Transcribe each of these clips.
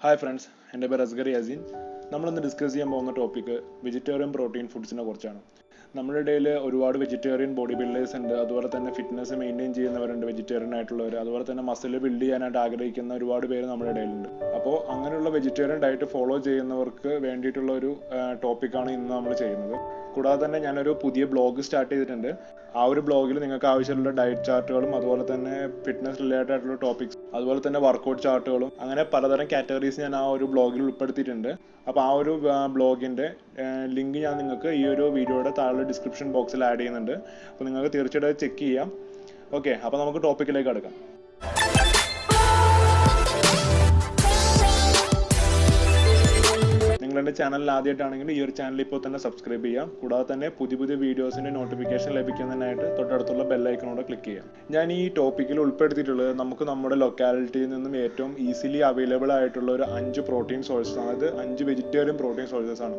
Hi friends, എൻ്റെ പേര് അസ്ഗർ യാസീൻ. നമ്മളിന്ന് ഡിസ്കസ് ചെയ്യാൻ പോകുന്ന ടോപ്പിക്ക് വെജിറ്റേറിയൻ പ്രോട്ടീൻ ഫുഡ്സിനെ കുറിച്ചാണ്. നമ്മുടെ ഇടയിൽ ഒരുപാട് വെജിറ്റേറിയൻ ബോഡി ബിൽഡേഴ്സ് ഉണ്ട്, അതുപോലെ തന്നെ ഫിറ്റ്നസ് മെയിൻറ്റെയിൻ ചെയ്യുന്നവരുണ്ട്, വെജിറ്റേറിയൻ ആയിട്ടുള്ളവർ, അതുപോലെ തന്നെ മസിൽ ബിൽഡ് ചെയ്യാനായിട്ട് ആഗ്രഹിക്കുന്ന ഒരുപാട് പേര് നമ്മുടെ ഇടയിലുണ്ട്. അപ്പോൾ അങ്ങനെയുള്ള വെജിറ്റേറിയൻ ഡയറ്റ് ഫോളോ ചെയ്യുന്നവർക്ക് വേണ്ടിയിട്ടുള്ള ഒരു ടോപ്പിക്കാണ് ഇന്ന് നമ്മൾ ചെയ്യുന്നത്. കൂടാതെ തന്നെ ഞാനൊരു പുതിയ ബ്ലോഗ് സ്റ്റാർട്ട് ചെയ്തിട്ടുണ്ട്. ആ ഒരു ബ്ലോഗിൽ നിങ്ങൾക്ക് ആവശ്യമുള്ള ഡയറ്റ് ചാർട്ടുകളും അതുപോലെ തന്നെ ഫിറ്റ്നസ് റിലേറ്റഡ് ആയിട്ടുള്ള ടോപ്പിക്സ്, അതുപോലെ തന്നെ വർക്കൗട്ട് ചാർട്ടുകളും, അങ്ങനെ പലതരം കാറ്റഗറീസ് ഞാൻ ആ ഒരു ബ്ലോഗിൽ ഉൾപ്പെടുത്തിയിട്ടുണ്ട്. അപ്പോൾ ആ ഒരു ബ്ലോഗിൻ്റെ ലിങ്ക് ഞാൻ നിങ്ങൾക്ക് ഈ ഒരു വീഡിയോയുടെ താഴെ ഡിസ്ക്രിപ്ഷൻ ബോക്സിൽ ആഡ് ചെയ്യുന്നുണ്ട്. അപ്പോൾ നിങ്ങൾക്ക് തീർച്ചയായിട്ടും ചെക്ക് ചെയ്യാം. ഓക്കെ, അപ്പോൾ നമുക്ക് ടോപ്പിക്കിലേക്ക് കടക്കാം. നിങ്ങൾ എൻ്റെ ചാനലിൽ ആദ്യമായിട്ടാണെങ്കിൽ ഈ ഒരു ചാനൽ ഇപ്പോൾ തന്നെ സബ്സ്ക്രൈബ് ചെയ്യാം. കൂടാതെ തന്നെ പുതിയ പുതിയ വീഡിയോസിൻ്റെ നോട്ടിഫിക്കേഷൻ ലഭിക്കുന്നതിനായിട്ട് തൊട്ടടുത്തുള്ള ബെല്ലൈക്കണോടെ ക്ലിക്ക് ചെയ്യാം. ഞാൻ ഈ ടോപ്പിക്കിൽ ഉൾപ്പെടുത്തിയിട്ടുള്ളത് നമുക്ക് നമ്മുടെ ലൊക്കാലിറ്റിയിൽ നിന്നും ഏറ്റവും ഈസിലി അവൈലബിൾ ആയിട്ടുള്ള ഒരു 5 പ്രോട്ടീൻ സോഴ്സസ് ആണ്. അത് 5 വെജിറ്റേറിയൻ പ്രോട്ടീൻ സോഴ്സസ് ആണ്.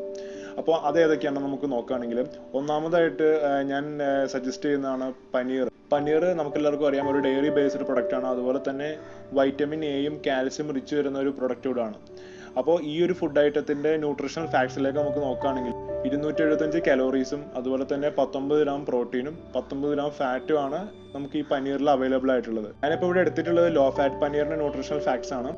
അപ്പോൾ അത് ഏതൊക്കെയാണെന്ന് നമുക്ക് നോക്കുകയാണെങ്കിൽ, ഒന്നാമതായിട്ട് ഞാൻ സജസ്റ്റ് ചെയ്യുന്നതാണ് പനീർ. പനീർ നമുക്കെല്ലാവർക്കും അറിയാം, ഒരു ഡയറി ബേസ്ഡ് പ്രൊഡക്റ്റ് ആണ്. അതുപോലെ തന്നെ വൈറ്റമിൻ എയും കാൽസ്യം റിച്ച് വരുന്ന ഒരു പ്രൊഡക്റ്റ് കൂടാണ്. അപ്പോൾ ഈ ഒരു ഫുഡ് ഐറ്റത്തിൻ്റെ ന്യൂട്രീഷണൽ ഫാക്ട്സിലേക്ക് നമുക്ക് നോക്കുകയാണെങ്കിൽ 275 കലോറീസും അതുപോലെ തന്നെ 19 ഗ്രാം പ്രോട്ടീനും 19 ഗ്രാം ഫാറ്റും ആണ് നമുക്ക് ഈ പനീറിൽ അവൈലബിൾ ആയിട്ടുള്ളത്. ഞാനിപ്പോൾ ഇവിടെ എടുത്തിട്ടുള്ളത് ലോ ഫാറ്റ് പനീറിൻ്റെ ന്യൂട്രീഷണൽ ഫാക്ട്സ് ആണ്.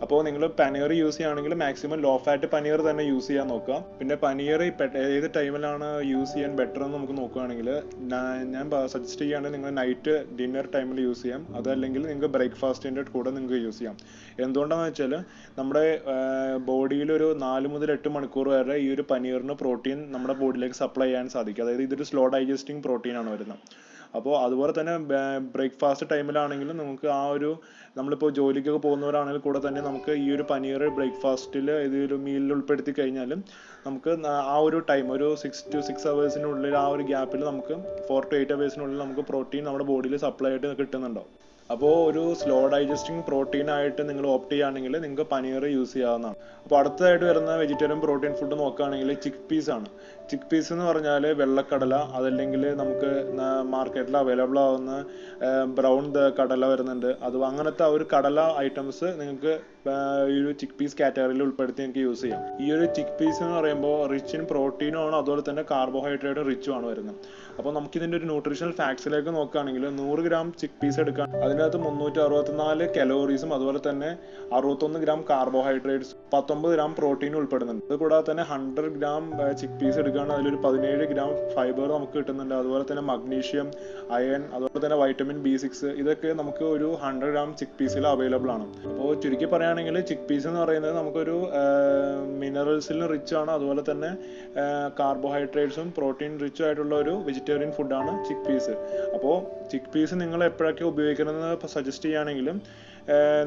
അപ്പോൾ നിങ്ങൾ പനീർ യൂസ് ചെയ്യുകയാണെങ്കിൽ മാക്സിമം ലോ ഫാറ്റ് പനീർ തന്നെ യൂസ് ചെയ്യാൻ നോക്കുക. പിന്നെ പനീർ ഏത് ടൈമിലാണ് യൂസ് ചെയ്യാൻ ബെറ്റർ എന്ന് നമുക്ക് നോക്കുകയാണെങ്കിൽ, ഞാൻ സജസ്റ്റ് ചെയ്യുകയാണെങ്കിൽ നിങ്ങൾ നൈറ്റ് ഡിന്നർ ടൈമിൽ യൂസ് ചെയ്യാം. അതല്ലെങ്കിൽ നിങ്ങൾക്ക് ബ്രേക്ക്ഫാസ്റ്റിൻ്റെ കൂടെ നിങ്ങൾക്ക് യൂസ് ചെയ്യാം. എന്തുകൊണ്ടാണെന്ന് വെച്ചാൽ നമ്മുടെ ബോഡിയിൽ ഒരു 4 മുതൽ 8 മണിക്കൂർ വരെ ഈ ഒരു പനീറിന് പ്രോട്ടീൻ നമ്മുടെ ബോഡിയിലേക്ക് സപ്ലൈ ചെയ്യാൻ സാധിക്കും. അതായത് ഇതൊരു സ്ലോ ഡൈജസ്റ്റിംഗ് പ്രോട്ടീനാണ് വരുന്നത്. അപ്പോൾ അതുപോലെ തന്നെ ബ്രേക്ക്ഫാസ്റ്റ് ടൈമിലാണെങ്കിലും നമുക്ക് നമ്മളിപ്പോൾ ജോലിക്കൊക്കെ പോകുന്നവരാണെങ്കിൽ കൂടെ തന്നെ നമുക്ക് ഈ ഒരു പനീർ ബ്രേക്ക്ഫാസ്റ്റിൽ ഇതൊരു മീലിൽ ഉൾപ്പെടുത്തി കഴിഞ്ഞാലും നമുക്ക് ആ ഒരു ടൈം ഒരു 6 to 6 hours ആ ഒരു ഗ്യാപ്പിൽ നമുക്ക് 4 to 8 hours നമുക്ക് പ്രോട്ടീൻ നമ്മുടെ ബോഡിയിൽ സപ്ലൈ ആയിട്ട് കിട്ടുന്നുണ്ടാവും. അപ്പോൾ ഒരു സ്ലോ ഡൈജസ്റ്റിംഗ് പ്രോട്ടീൻ ആയിട്ട് നിങ്ങൾ ഓപ്റ്റ് ചെയ്യുകയാണെങ്കിൽ നിങ്ങൾക്ക് പനീർ യൂസ് ചെയ്യാവുന്നതാണ്. അപ്പോൾ അടുത്തതായിട്ട് വരുന്ന വെജിറ്റേറിയൻ പ്രോട്ടീൻ ഫുഡ് നോക്കുകയാണെങ്കിൽ ചിക്ക് പീസ് ആണ്. ചിക്ക് പീസ് എന്ന് പറഞ്ഞാൽ വെള്ളക്കടല, അതല്ലെങ്കിൽ നമുക്ക് മാർക്കറ്റിൽ അവൈലബിൾ ആവുന്ന ബ്രൗൺ കടല വരുന്നുണ്ട്. അങ്ങനത്തെ ഒരു കടല ഐറ്റംസ് നിങ്ങൾക്ക് ഈ ഒരു ചിക്ക് പീസ് കാറ്റഗറിയിൽ ഉൾപ്പെടുത്തി നിങ്ങൾക്ക് യൂസ് ചെയ്യാം. ഈ ഒരു ചിക്ക് പീസ് എന്ന് പറയുമ്പോൾ റിച്ച് ഇൻ പ്രോട്ടീനും ആണ്, അതുപോലെ തന്നെ കാർബോഹൈഡ്രേറ്റും റിച്ചും ആണ് വരുന്നത്. അപ്പോൾ നമുക്കിതിൻ്റെ ഒരു ന്യൂട്രീഷണൽ ഫാക്ട്സിലേക്ക് നോക്കുകയാണെങ്കിൽ 100 ഗ്രാം ചിക്ക് പീസ് എടുക്കാൻ അതിനകത്ത് 364 കലോറീസും അതുപോലെ തന്നെ 61 ഗ്രാം കാർബോഹൈഡ്രേറ്റ്സ് 19 ഗ്രാം പ്രോട്ടീനും ഉൾപ്പെടുന്നുണ്ട്. അത് കൂടാതെ തന്നെ 100 ഗ്രാം ചിക്ക് പീസ് എടുക്കുകയാണെങ്കിൽ അതിലൊരു 17 ഗ്രാം ഫൈബർ നമുക്ക് കിട്ടുന്നുണ്ട്. അതുപോലെ തന്നെ മഗ്നീഷ്യം, അയൺ, അതുപോലെ തന്നെ വൈറ്റമിൻ B6 ഇതൊക്കെ നമുക്ക് ഒരു 100 ഗ്രാം ചിക്ക് പീസിൽ അവൈലബിൾ ആണ്. അപ്പോൾ ചുരുക്കി പറയുകയാണെങ്കിൽ ചിക്ക് പീസ് എന്ന് പറയുന്നത് നമുക്കൊരു മിനറൽസിലും റിച്ച് ആണ്, അതുപോലെ തന്നെ കാർബോഹൈഡ്രേറ്റ്സും പ്രോട്ടീൻ റിച്ചും ആയിട്ടുള്ള ഒരു വെജിറ്റേറിയൻ ഫുഡാണ് ചിക്ക് പീസ്. അപ്പോൾ ചിക്ക് പീസ് നിങ്ങൾ എപ്പോഴൊക്കെ ഉപയോഗിക്കണമെന്ന് സജസ്റ്റ് ചെയ്യുകയാണെങ്കിലും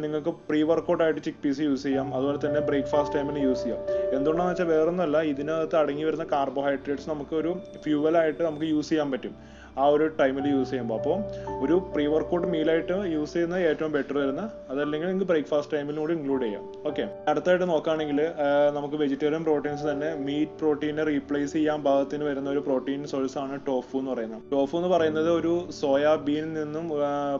നിങ്ങൾക്ക് പ്രീ വർക്കൗട്ട് ആയിട്ട് ചിക്ക് പീസ് യൂസ് ചെയ്യാം. അതുപോലെ തന്നെ ബ്രേക്ക്ഫാസ്റ്റ് ടൈമിൽ യൂസ് ചെയ്യാം. എന്തുകൊണ്ടാണെന്ന് വെച്ചാൽ വേറൊന്നുമല്ല, ഇതിനകത്ത് അടങ്ങി വരുന്ന കാർബോഹൈഡ്രേറ്റ്സ് നമുക്ക് ഒരു ഫ്യൂവലായിട്ട് നമുക്ക് യൂസ് ചെയ്യാൻ പറ്റും ആ ഒരു ടൈമിൽ യൂസ് ചെയ്യുമ്പോൾ. അപ്പോൾ ഒരു പ്രീ വർക്കൗട്ട് മീലായിട്ട് യൂസ് ചെയ്യുന്നത് ഏറ്റവും ബെറ്റർ വരുന്നത്. അതല്ലെങ്കിൽ നിങ്ങൾക്ക് ബ്രേക്ക്ഫാസ്റ്റ് ടൈമിലും കൂടി ഇൻക്ലൂഡ് ചെയ്യാം. ഓക്കെ, അടുത്തായിട്ട് നോക്കുകയാണെങ്കിൽ നമുക്ക് വെജിറ്റേറിയൻ പ്രോട്ടീൻസ് തന്നെ മീറ്റ് പ്രോട്ടീനെ റീപ്ലേസ് ചെയ്യാൻ പാകത്തിന് വരുന്ന ഒരു പ്രോട്ടീൻ സോഴ്സ് ആണ് ടോഫു എന്ന് പറയുന്നത്. ടോഫു എന്ന് പറയുന്നത് ഒരു സോയാബീനിൽ നിന്നും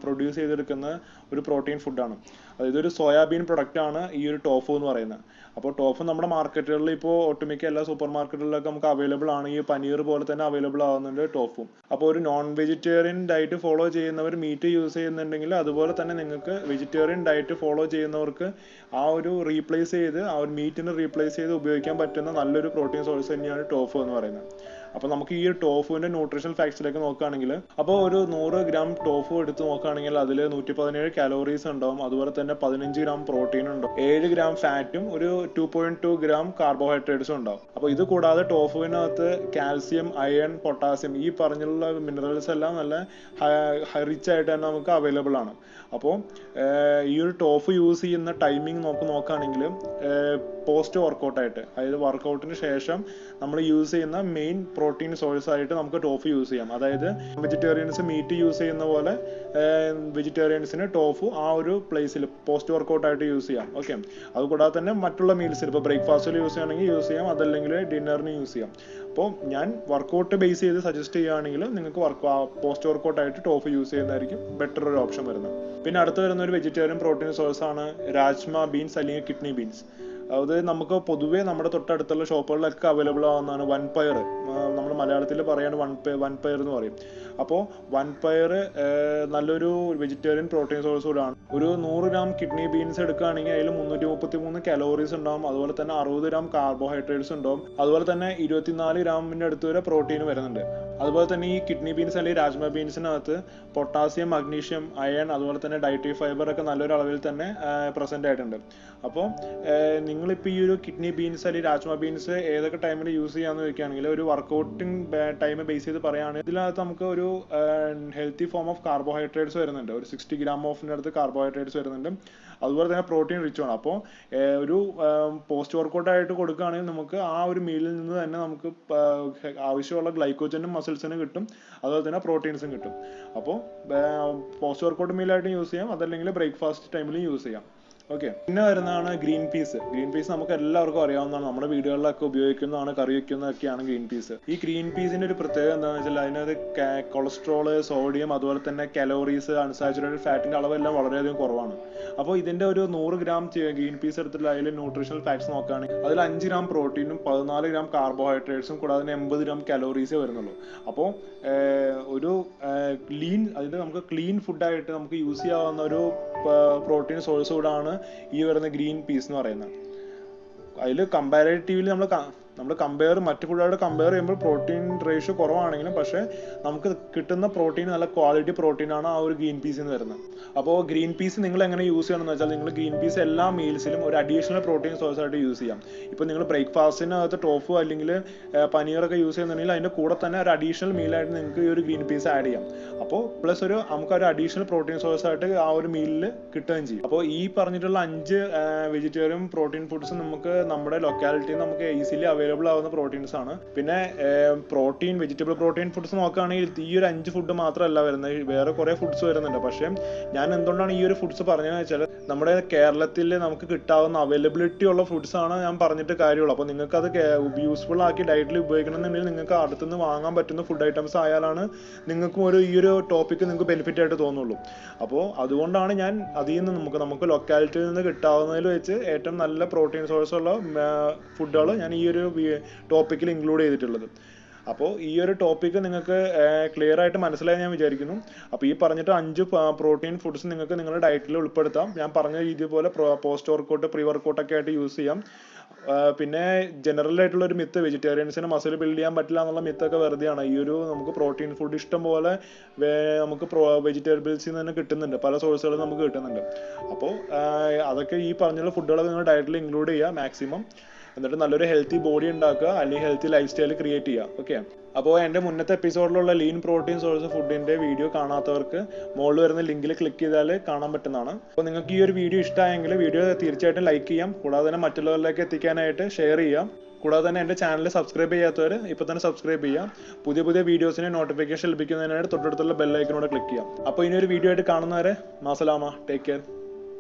പ്രൊഡ്യൂസ് ചെയ്തെടുക്കുന്ന ഒരു പ്രോട്ടീൻ ഫുഡാണ്. അതായത് ഒരു സോയാബീൻ പ്രൊഡക്റ്റ് ആണ് ഈ ഒരു ടോഫു എന്ന് പറയുന്നത്. അപ്പോൾ ടോഫു നമ്മുടെ മാർക്കറ്റുകളിൽ ഇപ്പോൾ ഒട്ടുമിക്ക എല്ലാ സൂപ്പർ മാർക്കറ്റുകളിലൊക്കെ നമുക്ക് അവൈലബിൾ ആണ്. ഈ പനീർ പോലെ തന്നെ അവൈലബിൾ ആവുന്നുണ്ട് ടോഫു. അപ്പോൾ ഒരു നോൺ വെജിറ്റേറിയൻ ഡയറ്റ് ഫോളോ ചെയ്യുന്നവർ മീറ്റ് യൂസ് ചെയ്യുന്നുണ്ടെങ്കിൽ അതുപോലെ തന്നെ നിങ്ങൾക്ക് വെജിറ്റേറിയൻ ഡയറ്റ് ഫോളോ ചെയ്യുന്നവർക്ക് ആ ഒരു മീറ്റിനെ റീപ്ലേസ് ചെയ്ത് ഉപയോഗിക്കാൻ പറ്റുന്ന നല്ലൊരു പ്രോട്ടീൻ സോഴ്സ് തന്നെയാണ് ടോഫു എന്ന് പറയുന്നത്. അപ്പോൾ നമുക്ക് ഈ ടോഫുവിൻ്റെ ന്യൂട്രീഷണൽ ഫാക്ട്സിലേക്ക് നോക്കുകയാണെങ്കിൽ, അപ്പോൾ ഒരു 100 ഗ്രാം ടോഫു എടുത്ത് നോക്കുകയാണെങ്കിൽ അതിൽ 117 കാലോറീസ് ഉണ്ടാവും. അതുപോലെ തന്നെ 15 ഗ്രാം പ്രോട്ടീൻ ഉണ്ടാവും, 7 ഗ്രാം ഫാറ്റും ഒരു 2.2 ഗ്രാം കാർബോഹൈഡ്രേറ്റ്സും ഉണ്ടാവും. അപ്പോൾ ഇത് കൂടാതെ ടോഫുവിനകത്ത് കാൽസ്യം, അയൺ, പൊട്ടാസ്യം ഈ പറഞ്ഞുള്ള മിനറൽസ് എല്ലാം നല്ല റിച്ച് ആയിട്ട് തന്നെ നമുക്ക് അവൈലബിൾ ആണ്. അപ്പോൾ ഈ ഒരു ടോഫു യൂസ് ചെയ്യുന്ന ടൈമിംഗ് നോക്കുകയാണെങ്കിൽ പോസ്റ്റ് വർക്കൗട്ടായിട്ട്, അതായത് വർക്കൗട്ടിന് ശേഷം നമ്മൾ യൂസ് ചെയ്യുന്ന മെയിൻ പ്രോട്ടീൻ സോഴ്സ് ആയിട്ട് നമുക്ക് ടോഫു യൂസ് ചെയ്യാം. അതായത് വെജിറ്റേറിയൻസ് മീറ്റ് യൂസ് ചെയ്യുന്ന പോലെ വെജിറ്റേറിയൻസിന് ടോഫു ആ ഒരു പ്ലേസിൽ പോസ്റ്റ് വർക്കൗട്ടായിട്ട് യൂസ് ചെയ്യാം. ഓക്കെ, അതുകൂടാതെ തന്നെ മറ്റുള്ള മീൽസിൽ ഇപ്പോൾ ബ്രേക്ക്ഫാസ്റ്റിൽ യൂസ് ചെയ്യണമെങ്കിൽ യൂസ് ചെയ്യാം, അതല്ലെങ്കിൽ ഡിന്നറിന് യൂസ് ചെയ്യാം. അപ്പോൾ ഞാൻ വർക്കൗട്ട് ബേസ് ചെയ്ത് സജസ്റ്റ് ചെയ്യുകയാണെങ്കിൽ നിങ്ങൾക്ക് പോസ്റ്റ് വർക്കൗട്ടായിട്ട് ടോഫു യൂസ് ചെയ്യുന്നതായിരിക്കും ബെറ്റർ ഒരു ഓപ്ഷൻ വരുന്നത്. പിന്നെ അടുത്ത് വരുന്ന ഒരു വെജിറ്റേറിയൻ പ്രോട്ടീൻ സോഴ്സ് ആണ് രാജ്മ ബീൻസ് അല്ലെങ്കിൽ കിഡ്നി ബീൻസ്. അത് നമുക്ക് പൊതുവേ നമ്മുടെ തൊട്ടടുത്തുള്ള ഷോപ്പുകളിലൊക്കെ അവൈലബിൾ ആവുന്നതാണ്. വൻപയർ, നമ്മൾ മലയാളത്തിൽ പറയാണ് വൻപയർ എന്ന് പറയും. അപ്പോൾ വൻപയർ നല്ലൊരു വെജിറ്റേറിയൻ പ്രോട്ടീൻ സോഴ്സ് കൂടാണ്. ഒരു 100 ഗ്രാം കിഡ്നി ബീൻസ് എടുക്കുകയാണെങ്കിൽ അതിൽ 333 കലോറീസ് ഉണ്ടാവും. അതുപോലെ തന്നെ 60 ഗ്രാം കാർബോഹൈഡ്രേറ്റ്സ് ഉണ്ടാവും. അതുപോലെ തന്നെ 24 ഗ്രാമിൻ്റെ അടുത്ത് വരെ പ്രോട്ടീൻ വരുന്നുണ്ട്. അതുപോലെ തന്നെ ഈ കിഡ്നി ബീൻസ് അല്ലെങ്കിൽ രാജ്മ ബീൻസിനകത്ത് പൊട്ടാസ്യം, മഗ്നീഷ്യം, അയൺ, അതുപോലെ തന്നെ ഡയറ്ററി ഫൈബർ ഒക്കെ നല്ലൊരു അളവിൽ തന്നെ പ്രസന്റ് ആയിട്ടുണ്ട്. അപ്പോൾ നിങ്ങളിപ്പോൾ ഈ ഒരു കിഡ്നി ബീൻസ് അല്ലെങ്കിൽ രാജ്മ ബീൻസ് ഏതൊക്കെ ടൈമിൽ യൂസ് ചെയ്യാമെന്ന് ചോദിക്കുകയാണെങ്കിൽ ഒരു വർക്കൗട്ടിങ് ടൈം ബേസ് ചെയ്ത് പറയുകയാണെങ്കിൽ ഇതിനകത്ത് നമുക്ക് ഒരു ഹെൽത്തി ഫോം ഓഫ് കാർബോഹൈഡ്രേറ്റ്സ് വരുന്നുണ്ട്. ഒരു 60 ഗ്രാം ഓഫിൻ്റെ അടുത്ത് കാർബോഹൈഡ്രേറ്റ്സ് വരുന്നുണ്ട്. അതുപോലെ തന്നെ പ്രോട്ടീൻ റിച്ച് ആണ്. അപ്പോൾ ഒരു പോസ്റ്റ് വർക്കൗട്ട് ആയിട്ട് കൊടുക്കുകയാണെങ്കിൽ നമുക്ക് ആ ഒരു മീലിൽ നിന്ന് തന്നെ നമുക്ക് ആവശ്യമുള്ള ഗ്ലൈക്കോജനും മസിൽസിനും കിട്ടും, അതുപോലെ തന്നെ പ്രോട്ടീൻസും കിട്ടും. അപ്പോൾ പോസ്റ്റ് വർക്കൗട്ട് മീലായിട്ടും യൂസ് ചെയ്യാം, അതല്ലെങ്കിൽ ബ്രേക്ക്ഫാസ്റ്റ് ടൈമിലും യൂസ് ചെയ്യാം. ഓക്കെ, പിന്നെ വരുന്നതാണ് ഗ്രീൻ പീസ്. ഗ്രീൻ പീസ് നമുക്ക് എല്ലാവർക്കും അറിയാവുന്നതാണ്, നമ്മുടെ വീടുകളിലൊക്കെ ഉപയോഗിക്കുന്നതാണ്, കറി വയ്ക്കുന്നതൊക്കെയാണ് ഗ്രീൻ പീസ്. ഈ ഗ്രീൻ പീസിന്റെ ഒരു പ്രത്യേകത എന്താണെന്ന് വെച്ചാൽ അതിനകത്ത് കൊളസ്ട്രോള്, സോഡിയം, അതുപോലെ തന്നെ കലോറീസ്, അൺസാച്ചുറേറ്റഡ് ഫാറ്റിന്റെ അളവെല്ലാം വളരെയധികം കുറവാണ്. അപ്പോൾ ഇതിന്റെ ഒരു 100 ഗ്രാം ഗ്രീൻ പീസ് എടുത്തിട്ട് അതിൽ ന്യൂട്രീഷണൽ ഫാക്ട്സ് നോക്കുകയാണെങ്കിൽ അതിൽ 5 ഗ്രാം പ്രോട്ടീനും 14 ഗ്രാം കാർബോഹൈഡ്രേറ്റ്സും കൂടാതെ 80 ഗ്രാം കലോറീസേ വരുന്നുള്ളൂ. അപ്പോൾ ഒരു അതിന്റെ നമുക്ക് ക്ലീൻ ഫുഡായിട്ട് നമുക്ക് യൂസ് ചെയ്യാവുന്ന ഒരു പ്രോട്ടീൻ സോഴ്സ് കൂടാണ് ഈ വരുന്ന ഗ്രീൻ പീസ് എന്ന് പറയുന്നത്. അതിൽ കമ്പാരേറ്റീവ്ലി നമ്മൾ മറ്റു ഫുഡുമായിട്ട് കമ്പയർ ചെയ്യുമ്പോൾ പ്രോട്ടീൻ റേഷ്യോ കുറവാണെങ്കിലും പക്ഷേ നമുക്ക് കിട്ടുന്ന പ്രോട്ടീൻ നല്ല ക്വാളിറ്റി പ്രോട്ടീനാണ് ആ ഒരു ഗ്രീൻ പീസിൽ നിന്ന് വരുന്നത്. അപ്പോൾ ഗ്രീൻ പീസ് നിങ്ങൾ എങ്ങനെ യൂസ് ചെയ്യണമെന്ന് വെച്ചാൽ നിങ്ങൾ ഗ്രീൻ പീസ് എല്ലാ മീൽസിലും ഒരു അഡീഷണൽ പ്രോട്ടീൻ സോഴ്സ് ആയിട്ട് യൂസ് ചെയ്യാം. ഇപ്പോൾ നിങ്ങൾ ബ്രേക്ക്ഫാസ്റ്റിനകത്ത് ടോഫു അല്ലെങ്കിൽ പനീറൊക്കെ യൂസ് ചെയ്യുന്നുണ്ടെങ്കിൽ അതിൻ്റെ കൂടെ തന്നെ ഒരു അഡീഷണൽ മീലായിട്ട് നിങ്ങൾക്ക് ഈ ഒരു ഗ്രീൻ പീസ് ആഡ് ചെയ്യാം. അപ്പോൾ പ്ലസ് നമുക്കൊരു അഡീഷണൽ പ്രോട്ടീൻ സോഴ്സ് ആയിട്ട് ആ ഒരു മീലിൽ കിട്ടുകയും ചെയ്യും. അപ്പോൾ ഈ പറഞ്ഞിട്ടുള്ള 5 വെജിറ്റേറിയൻ പ്രോട്ടീൻ ഫുഡ്സ് നമുക്ക് നമ്മുടെ ലൊക്കാലിറ്റിയിൽ നമുക്ക് ഈസിലി അവൈലബിൾ ആവുന്ന പ്രോട്ടീൻസ് ആണ്. പിന്നെ വെജിറ്റബിൾ പ്രോട്ടീൻ ഫുഡ്സ് നോക്കുകയാണെങ്കിൽ ഈ ഒരു 5 ഫുഡ് മാത്രമല്ല വരുന്നത്, വേറെ കുറെ ഫുഡ്സ് വരുന്നുണ്ട്. പക്ഷേ ഞാൻ എന്തുകൊണ്ടാണ് ഈ ഒരു ഫുഡ്സ് പറഞ്ഞതെന്ന് വെച്ചാൽ നമ്മുടെ കേരളത്തിൽ നമുക്ക് കിട്ടാവുന്ന അവൈലബിലിറ്റി ഉള്ള ഫുഡ്സ് ആണ് ഞാൻ പറഞ്ഞിട്ട് കാര്യമുള്ളൂ. അപ്പോൾ നിങ്ങൾക്ക് അത് യൂസ്ഫുൾ ആക്കി ഡയറ്റിൽ ഉപയോഗിക്കണമെന്നുണ്ടെങ്കിൽ നിങ്ങൾക്ക് അടുത്തുനിന്ന് വാങ്ങാൻ പറ്റുന്ന ഫുഡ് ഐറ്റംസ് ആയാലാണ് നിങ്ങൾക്കും ഈ ഒരു ടോപ്പിക്ക് നിങ്ങൾക്ക് ബെനിഫിറ്റ് ആയിട്ട് തോന്നുള്ളൂ. അപ്പോൾ അതുകൊണ്ടാണ് ഞാൻ അതിൽ നിന്ന് നമുക്ക് ലൊക്കാലിറ്റിയിൽ നിന്ന് കിട്ടാവുന്നതിൽ വെച്ച് ഏറ്റവും നല്ല പ്രോട്ടീൻ സോഴ്സ് ഉള്ള ഫുഡുകൾ ഞാൻ ഈ ഒരു ടോപ്പിക്കിൽ ഇൻക്ലൂഡ് ചെയ്തിട്ടുള്ളത്. അപ്പോൾ ഈ ഒരു ടോപ്പിക്ക് നിങ്ങൾക്ക് ക്ലിയർ ആയിട്ട് മനസ്സിലായി ഞാൻ വിചാരിക്കുന്നു. അപ്പോൾ ഈ പറഞ്ഞിട്ട് 5 പ്രോട്ടീൻ ഫുഡ്സ് നിങ്ങൾക്ക് നിങ്ങളുടെ ഡയറ്റിൽ ഉൾപ്പെടുത്താം. ഞാൻ പറഞ്ഞ രീതി പോലെ പോസ്റ്റ് വർക്കൗട്ട്, പ്രീ വർക്കൗട്ടൊക്കെ ആയിട്ട് യൂസ് ചെയ്യാം. പിന്നെ ജനറൽ ആയിട്ടുള്ള ഒരു മിത്ത്, വെജിറ്റേറിയൻസിന് മസിൽ ബിൽഡ് ചെയ്യാൻ പറ്റില്ല എന്നുള്ള മിത്തൊക്കെ വെറുതെയാണ്. ഈ ഒരു നമുക്ക് പ്രോട്ടീൻ ഫുഡ് ഇഷ്ടം പോലെ നമുക്ക് വെജിറ്റബിൾസിൽ നിന്ന് തന്നെ കിട്ടുന്നുണ്ട്, പല സോഴ്സുകളും നമുക്ക് കിട്ടുന്നുണ്ട്. അപ്പോൾ അതൊക്കെ ഈ പറഞ്ഞുള്ള ഫുഡുകളൊക്കെ നിങ്ങൾ ഡയറ്റിൽ ഇൻക്ലൂഡ് ചെയ്യുക മാക്സിമം. എന്നിട്ട് നല്ലൊരു ഹെൽത്തി ബോഡി ഉണ്ടാക്കുക, അല്ലെങ്കിൽ ഹെൽത്തി ലൈഫ് സ്റ്റൈൽ ക്രിയേറ്റ് ചെയ്യുക. ഓക്കെ, അപ്പോൾ എൻ്റെ മുന്നത്തെ എപ്പിസോഡിലുള്ള ലീൻ പ്രോട്ടീൻ സോഴ്സ് ഫുഡിൻ്റെ വീഡിയോ കാണാത്തവർക്ക് മുകളിൽ വരുന്ന ലിങ്കിൽ ക്ലിക്ക് ചെയ്താൽ കാണാൻ പറ്റുന്നതാണ്. അപ്പോൾ നിങ്ങൾക്ക് ഈ ഒരു വീഡിയോ ഇഷ്ടമായെങ്കിൽ വീഡിയോ തീർച്ചയായിട്ടും ലൈക്ക് ചെയ്യാം, കൂടാതെ തന്നെ മറ്റുള്ളവരിലേക്ക് എത്തിക്കാനായിട്ട് ഷെയർ ചെയ്യാം. കൂടാതെ തന്നെ എൻ്റെ ചാനൽ സബ്സ്ക്രൈബ് ചെയ്യാത്തവർ ഇപ്പോൾ തന്നെ സബ്സ്ക്രൈബ് ചെയ്യാം. പുതിയ വീഡിയോസിന് നോട്ടിഫിക്കേഷൻ ലഭിക്കുന്നതിനായിട്ട് തൊട്ടടുത്തുള്ള ബെൽ ഐക്കനോട് ക്ലിക്ക് ചെയ്യാം. അപ്പോൾ ഇനി ഒരു വീഡിയോ ആയിട്ട് കാണുന്നവരെ മാസലാമ, ടേക്ക് കെയർ.